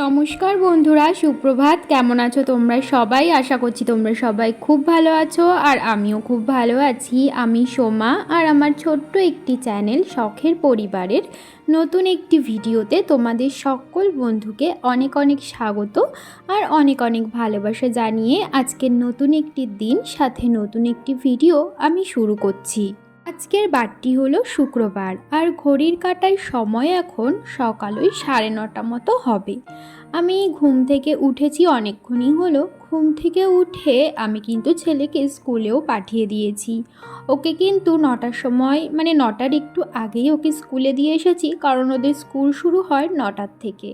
নমস্কার বন্ধুরা, সুপ্রভাত। কেমন আছো তোমরা সবাই? আশা করছি তোমরা সবাই খুব ভালো আছো, আর আমিও খুব ভালো আছি। আমি সোমা, আর আমার ছোট্ট একটি চ্যানেল শখের পরিবারের নতুন একটি ভিডিওতে তোমাদের সকল বন্ধুকে অনেক অনেক স্বাগত আর অনেক অনেক ভালোবাসা জানিয়ে আজকের নতুন একটি দিন সাথে নতুন একটি ভিডিও আমি শুরু করছি। আজকের বারটি হলো শুক্রবার, আর ঘড়ির কাঁটায় সময় এখন সকাল 9:30 মতো হবে। আমি ঘুম থেকে উঠেছি অনেকক্ষণই হলো। ঘুম থেকে উঠে আমি কিন্তু ছেলেকে স্কুলেও পাঠিয়ে দিয়েছি। ওকে কিন্তু 9টার সময়, মানে 9টার একটু আগেই ওকে স্কুলে দিয়ে এসেছি, কারণ ওদের স্কুল শুরু হয় 9টার থেকে।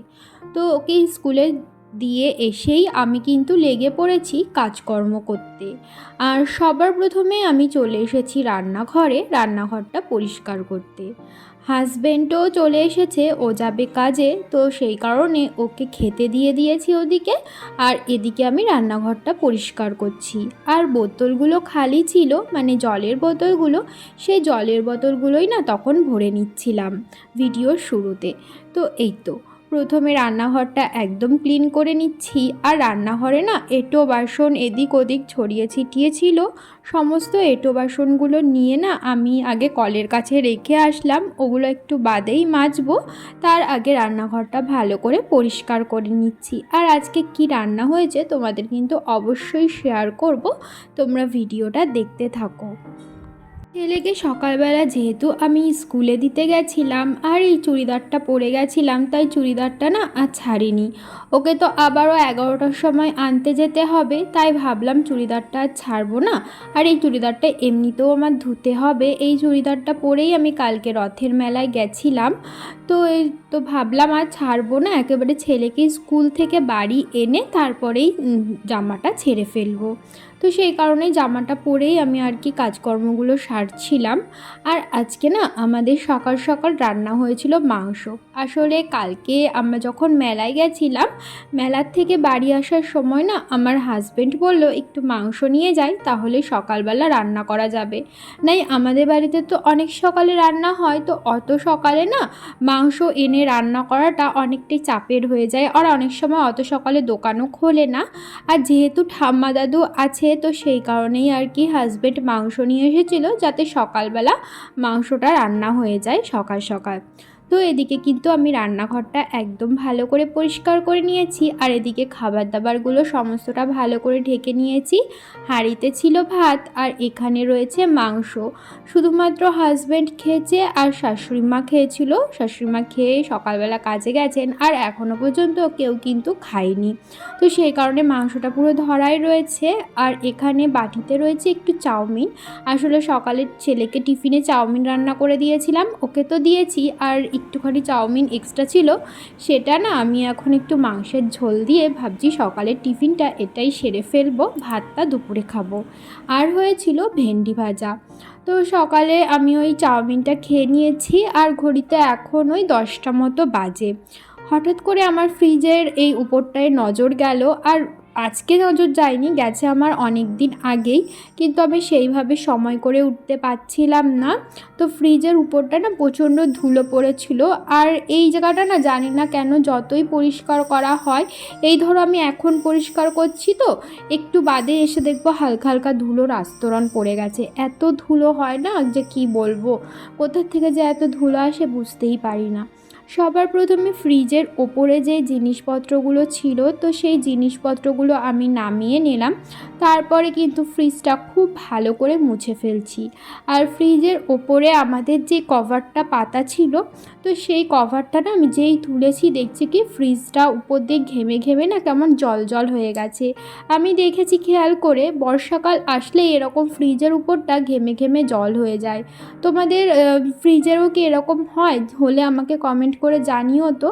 তো ওকে স্কুলে দিয়ে এসেই আমি কিন্তু লেগে পড়েছি কাজকর্ম করতে। আর সবার প্রথমে আমি চলে এসেছি রান্নাঘরটা পরিষ্কার করতে। হাজব্যান্ডও চলে এসেছে, ও যাবে কাজে, তো সেই কারণে ওকে খেতে দিয়ে দিয়েছি ওদিকে, আর এদিকে আমি রান্নাঘরটা পরিষ্কার করছি। আর বোতলগুলো খালি ছিল, মানে জলের বোতলগুলো, সেই জলের বোতলগুলোই না তখন ভরে নিচ্ছিলাম ভিডিওর শুরুতে। তো এই তো প্রথমে রান্নাঘরটা একদম ক্লিন করে নিচ্ছি। আর রান্নাঘরে না এঁটো বাসন এদিক ওদিক ছড়িয়ে ছিটিয়ে ছিল। সমস্ত এঁটো বাসনগুলো নিয়ে না আমি আগে কলের কাছে রেখে আসলাম, ওগুলো একটু বাদেই মাজবো। তার আগে রান্নাঘরটা ভালো করে পরিষ্কার করে নিচ্ছি। আর আজকে কি রান্না হয়েছে তোমাদের কিন্তু অবশ্যই শেয়ার করব, তোমরা ভিডিওটা দেখতে থাকো। ছেলেকে সকালবেলা যেহেতু আমি স্কুলে দিতে গেছিলাম আর এই চুড়িদারটা পরে গেছিলাম, তাই চুড়িদারটা না আর ছাড়িনি। ওকে তো আবারও 11টার সময় আনতে যেতে হবে, তাই ভাবলাম চুড়িদারটা আর ছাড়বো না। আর এই চুড়িদারটা এমনিতেও আমার ধুতে হবে। এই চুড়িদারটা পরেই আমি কালকে রথের মেলায় গেছিলাম। তো ভাবলাম আর ছাড়বো না, একেবারে ছেলেকে স্কুল থেকে বাড়ি এনে তারপরেই জামাটা ছেড়ে ফেলবো। তো সেই কারণে জামাটা পরেই আমি আর কি কাজকর্মগুলো সারছিলাম। আর আজকে না আমাদের সকাল সকাল রান্না হয়েছিল মাংস। আসলে কালকে আমরা যখন মেলায় গেছিলাম, মেলার থেকে বাড়ি আসার সময় না আমার হাজব্যান্ড বলল একটু মাংস নিয়ে যাই, তাহলে সকালবেলা রান্না করা যাবে। নাই আমাদের বাড়িতে তো অনেক সকালে রান্না হয়, তো অত সকালে না মাংস এনে রান্না করাটা অনেকটাই চাপের হয়ে যায়, আর অনেক সময় অত সকালে দোকানও খোলে না। আর যেহেতু ঠাম্মা দাদু আছে, তো সেই কারণেই আর কি হাজব্যান্ড মাংস নিয়ে এসেছিলো, যাতে সকালবেলা মাংসটা রান্না হয়ে যায় সকাল সকাল। তো এদিকে কিন্তু আমি রান্নাঘরটা একদম ভালো করে পরিষ্কার করে নিয়েছি, আর এদিকে খাবার দাবারগুলো সমস্তটা ভালো করে ঢেকে নিয়েছি। হাঁড়িতে ছিল ভাত, আর এখানে রয়েছে মাংস। শুধুমাত্র হাজব্যান্ড খেয়েছে আর শাশুড়ি মা খেয়েছিল। শাশুড়ি মা খেয়ে সকালবেলা কাজে গেছেন, আর এখনও পর্যন্ত কেউ কিন্তু খায়নি। তো সেই কারণে মাংসটা পুরো ধরাই রয়েছে। আর এখানে বাটিতে রয়েছে একটু চাউমিন। আসলে সকালে ছেলেকে টিফিনে চাউমিন রান্না করে দিয়েছিলাম, ওকে তো দিয়েছি, আর একটুখানি চাউমিন এক্সট্রা ছিল, সেটা না আমি এখন একটু মাংসের ঝোল দিয়ে ভাবছি সকালের টিফিনটা এটাই সেরে ফেলবো, ভাতটা দুপুরে খাবো। আর হয়েছিল ভেন্ডি ভাজা। তো সকালে আমি ওই চাউমিনটা খেয়ে নিয়েছি, আর ঘড়িতে এখন ওই 10টা মতো বাজে। হঠাৎ করে আমার ফ্রিজের এই উপরটায় নজর গেল, আর আজকে নজর যায়নি, গেছে আমার অনেক দিন আগেই, কিন্তু আমি সেইভাবে সময় করে উঠতে পারছিলাম না। তো ফ্রিজের উপরটা না প্রচণ্ড ধুলো পড়েছিল, আর এই জায়গাটা না জানি না কেন যতই পরিষ্কার করা হয়, এই ধরো আমি এখন পরিষ্কার করছি তো একটু বাদে এসে দেখবো হালকা হালকা ধুলোর আস্তরণ পড়ে গেছে। এত ধুলো হয় না যে কি বলবো, কোথা থেকে যে এত ধুলো আসে বুঝতেই পারি না। সবার প্রথমে ফ্রিজের ওপরে যে জিনিসপত্রগুলো ছিল, তো সেই জিনিসপত্রগুলো আমি নামিয়ে নিলাম। তারপরে কিন্তু ফ্রিজটা খুব ভালো করে মুছে ফেলছি। আর ফ্রিজের ওপরে আমাদের যে কভারটা পাতা ছিল, তো সেই কভারটা না আমি যেই তুলেছি দেখছি কি ফ্রিজটা উপর দিয়ে ঘেমে ঘেমে না কেমন জল জল হয়ে গেছে। আমি দেখেছি খেয়াল করে, বর্ষাকাল আসলে এরকম ফ্রিজের উপরটা ঘেমে ঘেমে জল হয়ে যায়। তোমাদের ফ্রিজেরও কি এরকম হয়? হলে আমাকে কমেন্ট করে জানিও তো।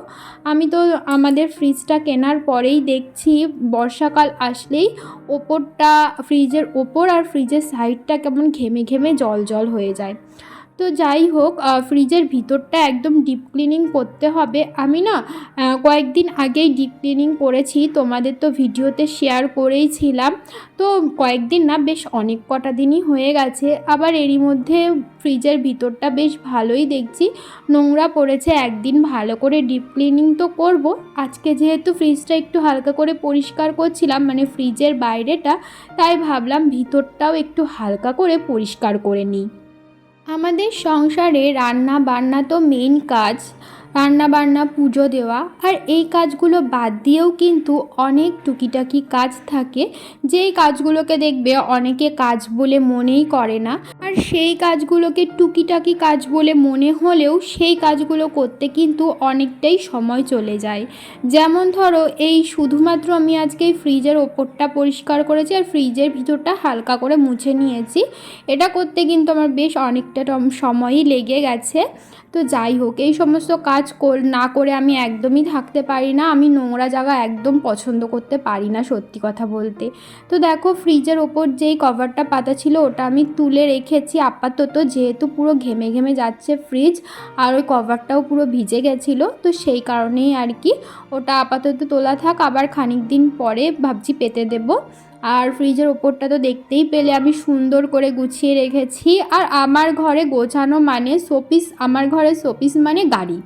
আমি তো আমাদের ফ্রিজটা কেনার পরেই দেখছি বর্ষাকাল আসলেই ওপরটা, ফ্রিজের ওপর আর ফ্রিজের সাইডটা কেমন ঘেমে ঘেমে জল জল হয়ে যায়। তো যাই হোক, ফ্রিজের ভিতরটা একদম ডিপ ক্লিনিং করতে হবে। আমি না কয়েকদিন আগেই ডিপ ক্লিনিং করেছি, তোমাদের তো ভিডিওতে শেয়ার করেইছিলাম। তো কয়েকদিন না, বেশ অনেক কটা দিনই হয়ে গেছে। আবার এরই মধ্যে ফ্রিজের ভিতরটা বেশ ভালোই দেখছি নোংরা পড়েছে। একদিন ভালো করে ডিপ ক্লিনিং তো করব। আজকে যেহেতু ফ্রিজটা একটু হালকা করে পরিষ্কার করছিলাম, মানে ফ্রিজের বাইরেটা, তাই ভাবলাম ভিতরটাও একটু হালকা করে পরিষ্কার করে নিই। আমাদের সংসারে রান্না বান্না তো মেন কাজ, রান্না বান্না, পুজো দেওয়া, আর এই কাজগুলো বাদ দিয়েও কিন্তু অনেক টুকিটাকি কাজ থাকে, যেই কাজগুলোকে দেখবে অনেকে কাজ বলে মনেই করে না। আর সেই কাজগুলোকে টুকিটাকি কাজ বলে মনে হলেও সেই কাজগুলো করতে কিন্তু অনেকটাই সময় চলে যায়। যেমন ধরো, এই শুধুমাত্র আমি আজকে এই ফ্রিজের ওপরটা পরিষ্কার করেছি আর ফ্রিজের ভিতরটা হালকা করে মুছে নিয়েছি। এটা করতে কিন্তু আমার বেশ অনেকটা সময়ই লেগে গেছে। তো যাই হোক, এই সমস্ত কাজ না করে আমি একদমই থাকতে পারি না। আমি নোংরা জায়গা একদম পছন্দ করতে পারি না, সত্যি কথা বলতে। তো দেখো, ফ্রিজের ওপর যেই কভারটা পাতা ছিল ওটা আমি তুলে রেখেছি আপাতত, যেহেতু পুরো ঘেমে ঘেমে যাচ্ছে ফ্রিজ, আর ওই কভারটাও পুরো ভিজে গেছিলো, তো সেই কারণেই আর কি ওটা আপাতত তোলা থাক। আবার খানিক দিন পরে ভাবছি পেতে দেবো। আর ফ্রিজের ওপরটা তো দেখতেই পেলে আমি সুন্দর করে গুছিয়ে রেখেছি। আর আমার ঘরে গোছানো মানে শোপিস, আমার ঘরে শোপিস মানে গাড়ি,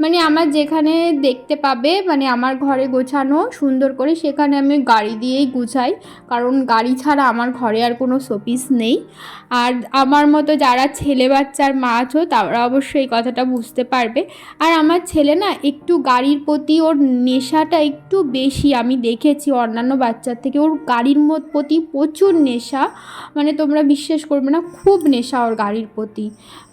মানে আমার যেখানে দেখতে পাবে, মানে আমার ঘরে গোছানো সুন্দর করে, সেখানে আমি গাড়ি দিয়েই গুছাই, কারণ গাড়ি ছাড়া আমার ঘরে আর কোনো শোপিস নেই। আর আমার মতো যারা ছেলে বাচ্চার মা আছো তারা অবশ্যই এই কথাটা বুঝতে পারবে। আর আমার ছেলে না একটু গাড়ির প্রতি ওর নেশাটা একটু বেশি, আমি দেখেছি অন্যান্য বাচ্চার থেকে ওর গাড়ির প্রতি প্রচুর নেশা। মানে তোমরা বিশ্বাস করবে না, খুব নেশা ওর গাড়ির প্রতি,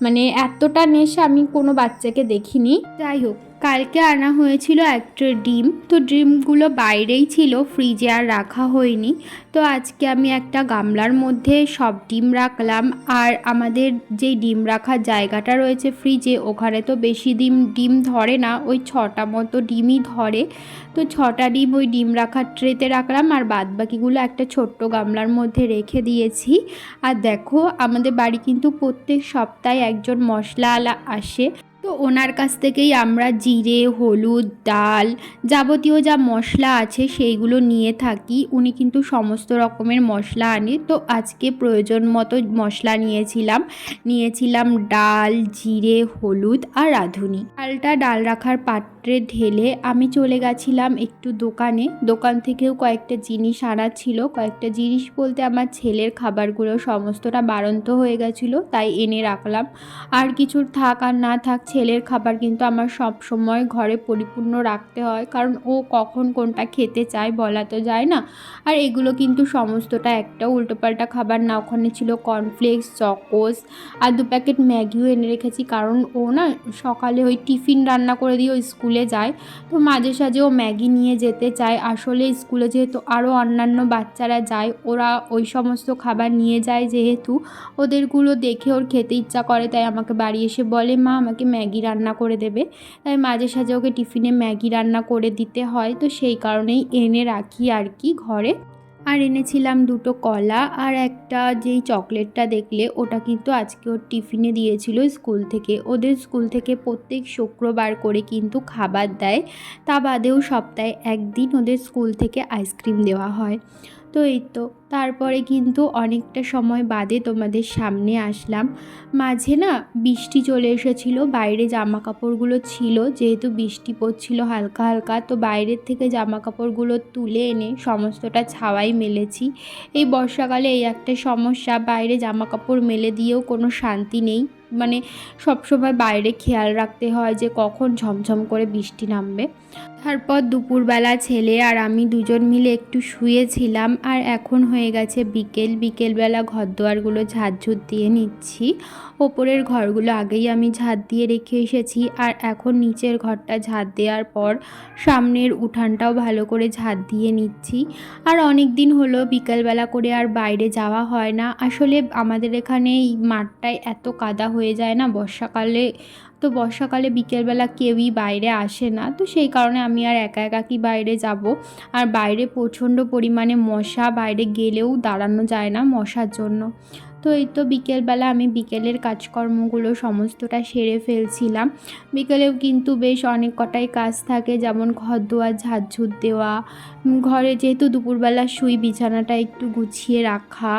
মানে এতটা নেশা আমি কোনো বাচ্চাকে দেখিনি। যাই হোক, কালকে আনা হয়েছিল একটা ডিম, তো ডিমগুলো বাইরেই ছিল, ফ্রিজে আর রাখা হয়নি। তো আজকে আমি একটা গামলার মধ্যে সব ডিম রাখলাম। আর আমাদের যেই ডিম রাখার জায়গাটা রয়েছে ফ্রিজে, ওখানে তো বেশি ডিম ধরে না, ওই 6টা মতো ডিমই ধরে। তো 6টা ডিম ওই ডিম রাখার ট্রেতে রাখলাম, আর বাদবাকিগুলো একটা ছোট্ট গামলার মধ্যে রেখে দিয়েছি। আর দেখো, আমাদের বাড়ি কিন্তু প্রত্যেক সপ্তাহে একজন মশলাওয়ালা আসে, তো ওনার কাছ থেকেই আমরা জিরে, হলুদ, ডাল, যাবতীয় যা মশলা আছে সেইগুলো নিয়ে থাকি। উনি কিন্তু সমস্ত রকমের মশলা আনে। তো আজকে প্রয়োজন মতো মশলা নিয়েছিলাম ডাল, জিরে, হলুদ আর রাঁধুনি। ডালটা ডাল রাখার পাত্রে ঢেলে আমি চলে গেছিলাম একটু দোকান থেকেও কয়েকটা জিনিস আনা ছিল। কয়েকটা জিনিস বলতে আমার ছেলের খাবারগুলো সমস্তটা বাড়ন্ত হয়ে গেছিলো, তাই এনে রাখলাম। আর কিছু থাক আর না থাক, ছেলের খাবার কিন্তু আমার সব সময় ঘরে পরিপূর্ণ রাখতে হয়, কারণ ও কখন কোনটা খেতে চায় বলা তো যায় না। আর এগুলো কিন্তু সমস্তটা একটা উল্টোপাল্টা খাবার না। ওখানে ছিল কর্নফ্লেক্স, চকোস, আর 2 প্যাকেট ম্যাগিও এনে রেখেছি, কারণ ও না সকালে ওই টিফিন রান্না করে দিয়ে ও স্কুলে যায়, তো মাঝে সাঝে ও ম্যাগি নিয়ে যেতে চায়। আসলে স্কুলে যেহেতু আরও অন্যান্য বাচ্চারা যায়, ওরা ওই সমস্ত খাবার নিয়ে যায়, যেহেতু ওদেরগুলো দেখে ওর খেতে ইচ্ছা করে, তাই আমাকে বাড়ি এসে বলে, মা আমাকে ম্যাগি রান্না করে দেবে। তাই মাঝে সাঝে ওকে টিফিনে ম্যাগি রান্না করে দিতে হয়, তো সেই কারণেই এনে রাখি আর কি ঘরে। আর এনেছিলাম 2টো কলা আর একটা যেই চকলেটটা দেখলে, ওটা কিন্তু আজকে ওর টিফিনে দিয়েছিল স্কুল থেকে। ওদের স্কুল থেকে প্রত্যেক শুক্রবার করে কিন্তু খাবার দেয়, তা বাদেও সপ্তাহে একদিন ওদের স্কুল থেকে আইসক্রিম দেওয়া হয়। তো এই তো, তারপরে কিন্তু অনেকটা সময় বাদে তোমাদের সামনে আসলাম। মাঝে না বৃষ্টি চলে এসেছিলো, বাইরে জামা কাপড়গুলো ছিল, যেহেতু বৃষ্টি পড়ছিল হালকা হালকা, তো বাইরের থেকে জামা কাপড়গুলো তুলে এনে সমস্তটা ছাওয়ায় মেলেছি। এই বর্ষাকালে এই একটা সমস্যা, বাইরে জামা কাপড় মেলে দিয়েও কোনো শান্তি নেই, মানে সবসময় বাইরে খেয়াল রাখতে হয় যে কখন ঝমঝম করে বৃষ্টি নামবে। তারপর দুপুরবেলা ছেলে আর আমি দুজন মিলে একটু শুয়েছিলাম। আর এখন হয়ে গেছে বিকেলবেলা ঘরদোয়ারগুলো ঝাড়ঝুট দিয়ে নিচ্ছি। ওপরের ঘরগুলো আগেই আমি ঝাড় দিয়ে রেখে এসেছি, আর এখন নিচের ঘরটা ঝাড় দেওয়ার পর সামনের উঠানটাও ভালো করে ঝাড় দিয়ে নিচ্ছি। আর অনেক দিন হলো বিকেলবেলা করে আর বাইরে যাওয়া হয় না। আসলে আমাদের এখানে এই মাঠটায় এত কাদা হয়ে যায় না বর্ষাকালে বিকেলবেলা কেউই বাইরে আসে না, তো সেই কারণে আমি আর একা কি বাইরে যাব। আর বাইরে প্রচণ্ড পরিমাণে মশা, বাইরে গেলেও দাঁড়ানো যায় না মশার জন্য। তো এই তো বিকেলবেলা আমি বিকেলের কাজকর্মগুলো সমস্তটা সেরে ফেলছিলাম। বিকেলেও কিন্তু বেশ অনেক কটাই কাজ থাকে, যেমন ঘর দুয়ার ঝাড়ঝুট দেওয়া, ঘরে যেহেতু দুপুরবেলা শুই বিছানাটা একটু গুছিয়ে রাখা,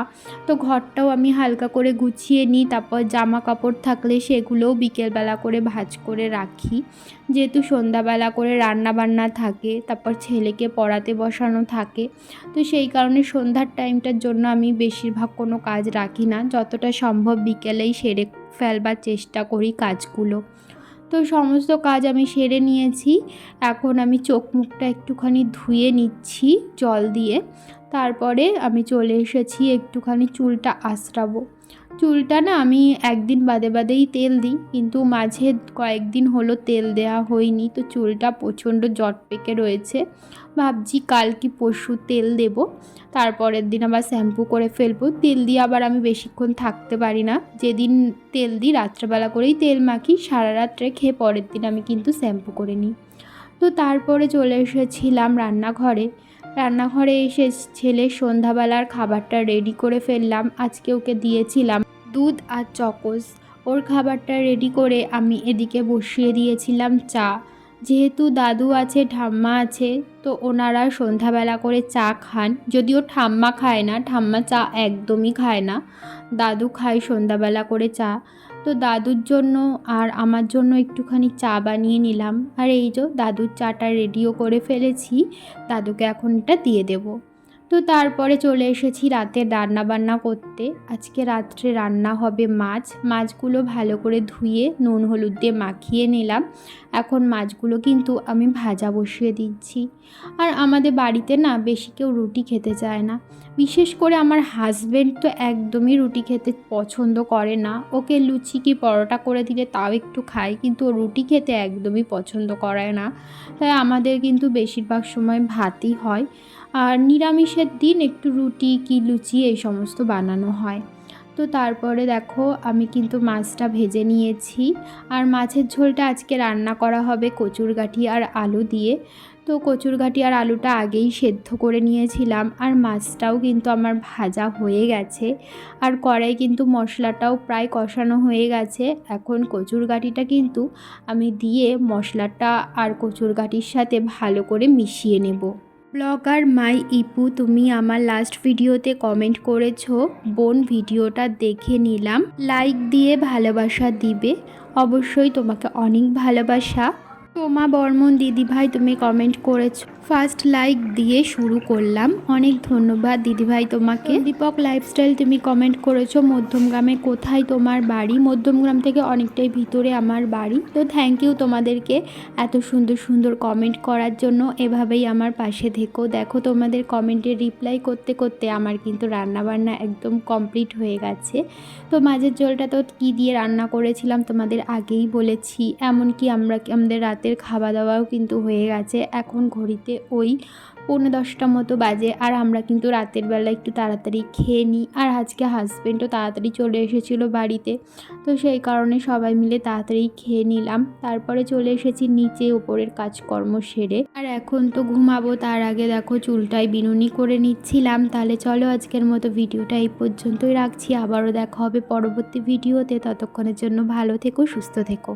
তো ঘরটাও আমি হালকা করে গুছিয়ে নিই। তারপর জামা কাপড় থাকলে সেগুলোও বিকেলবেলা করে ভাঁজ করে রাখি, যেহেতু সন্ধ্যাবেলা করে রান্না বান্না থাকে, তারপর ছেলেকে পড়াতে বসানো থাকে। তো সেই কারণে সন্ধ্যার টাইমটার জন্য আমি বেশিরভাগ কোনো কাজ রাখি না, যতটা সম্ভব বিকেলেই সেরে ফেলবার চেষ্টা করি কাজগুলো। তো সমস্ত কাজ আমি সেরে নিয়েছি। এখন আমি চোখ মুখটা একটুখানি ধুয়ে নিচ্ছি জল দিয়ে। তারপরে আমি চলে এসেছি একটুখানি চুলটা আঁচড়াবো। চুলটা না আমি একদিন বাদে বাদেই তেল দিই, কিন্তু মাঝে কয়েকদিন হলো তেল দেওয়া হয়নি, তো চুলটা প্রচণ্ড জট পেকে রয়েছে। ভাবছি কাল কি পরশু তেল দেব, তারপরের দিন আবার শ্যাম্পু করে ফেলবো। তেল দিয়ে আবার আমি বেশিক্ষণ থাকতে পারি না, যেদিন তেল দিই রাত্রেবেলা করেই তেল মাখি, সারা রাত রেখে পরের দিন আমি কিন্তু শ্যাম্পু করে নিই। তো তারপরে চলে এসেছিলাম রান্নাঘরে এসে ছেলের সন্ধ্যাবেলার খাবারটা রেডি করে ফেললাম। আজকে ওকে দিয়েছিলাম দুধ আর চকোস। ওর খাবারটা রেডি করে আমি এদিকে বসিয়ে দিয়েছিলাম চা। যেহেতু দাদু আছে, ঠাম্মা আছে, তো ওনারা সন্ধ্যাবেলা করে চা খান। যদিও ঠাম্মা খায় না, ঠাম্মা চা একদমই খায় না, দাদু খায় সন্ধ্যাবেলা করে চা। তো দাদুর জন্য আর আমার জন্য একটুখানি চা বানিয়ে নিলাম। আর এই যে দাদুর চাটা রেডিও করে ফেলেছি, দাদুকে এখন এটা দিয়ে দেব। তো তারপরে চলে এসেছি রাতের রান্নাবান্না করতে। আজকে রাত্রে রান্না হবে মাছগুলো ভালো করে ধুয়ে নুন হলুদ দিয়ে মাখিয়ে নিলাম। এখন মাছগুলো কিন্তু আমি ভাজা বসিয়ে দিচ্ছি। আর আমাদের বাড়িতে না বেশি কেউ রুটি খেতে চায় না, বিশেষ করে আমার হাজব্যান্ড তো একদমই রুটি খেতে পছন্দ করে না। ওকে লুচি কি পরোটা করে দিলে তাও একটু খায়, কিন্তু ও রুটি খেতে একদমই পছন্দ করে না। তাই আমাদের কিন্তু বেশিরভাগ সময় ভাতই হয়, আর নিরামিষের দিন একটু রুটি কি লুচি এই সমস্ত বানানো হয়। তো তারপরে দেখো আমি কিন্তু মাছটা ভেজে নিয়েছি। আর মাছের ঝোলটা আজকে রান্না করা হবে কচুরগাঁঠি আর আলু দিয়ে। তো কচুরগাঁঠি আর আলুটা আগেই সেদ্ধ করে নিয়েছিলাম, আর মাছটাও কিন্তু আমার ভাজা হয়ে গেছে। আর কড়াই কিন্তু মশলাটাও প্রায় কষানো হয়ে গেছে। এখন কচুরগাঁঠিটা কিন্তু আমি দিয়ে মশলাটা আর কচুরগাঁঠির সাথে ভালো করে মিশিয়ে নেব। ব্লগার মাই ইপু, তুমি আমার লাস্ট ভিডিওতে কমেন্ট করেছো, বোন ভিডিওটা দেখে নিলাম, লাইক দিয়ে ভালোবাসা দিবে। অবশ্যই তোমাকে অনেক ভালোবাসা। সোমা বর্মন দিদিভাই তুমি কমেন্ট করেছো, ফার্স্ট লাইক দিয়ে শুরু করলাম, অনেক ধন্যবাদ দিদিভাই তোমাকে। দীপক লাইফস্টাইল তুমি কমেন্ট করেছো, মধ্যমগ্রামে কোথায় তোমার বাড়ি? মধ্যমগ্রাম থেকে অনেকটাই ভিতরে আমার বাড়ি। তো থ্যাংক ইউ তোমাদেরকে এত সুন্দর সুন্দর কমেন্ট করার জন্য। এভাবেই আমার পাশে থেকো। দেখো তোমাদের কমেন্টের রিপ্লাই করতে করতে আমার কিন্তু রান্নাবান্না একদম কমপ্লিট হয়ে গেছে। তো মাছের ঝোলটা তো কী দিয়ে রান্না করেছিলাম তোমাদের আগেই বলেছি। এমনকি আমাদের রাতের খাওয়া দাওয়াও কিন্তু হয়ে গেছে। এখন ঘড়িতে ওই 9:45 মতো বাজে, আর আমরা কিন্তু রাতের বেলা একটু তাড়াতাড়ি খেয়ে নিই। আর আজকে হাজব্যান্ডও তাড়াতাড়ি চলে এসেছিলো বাড়িতে, তো সেই কারণে সবাই মিলে তাড়াতাড়ি খেয়ে নিলাম। তারপরে চলে এসেছি নিচে ওপরের কাজকর্ম সেরে। আর এখন তো ঘুমাবো, তার আগে দেখো চুলটাই বিনুনি করে নিচ্ছিলাম। তাহলে চলো আজকের মতো ভিডিওটা এই পর্যন্তই রাখছি, আবারও দেখা হবে পরবর্তী ভিডিওতে। ততক্ষণের জন্য ভালো থেকো, সুস্থ থেকো।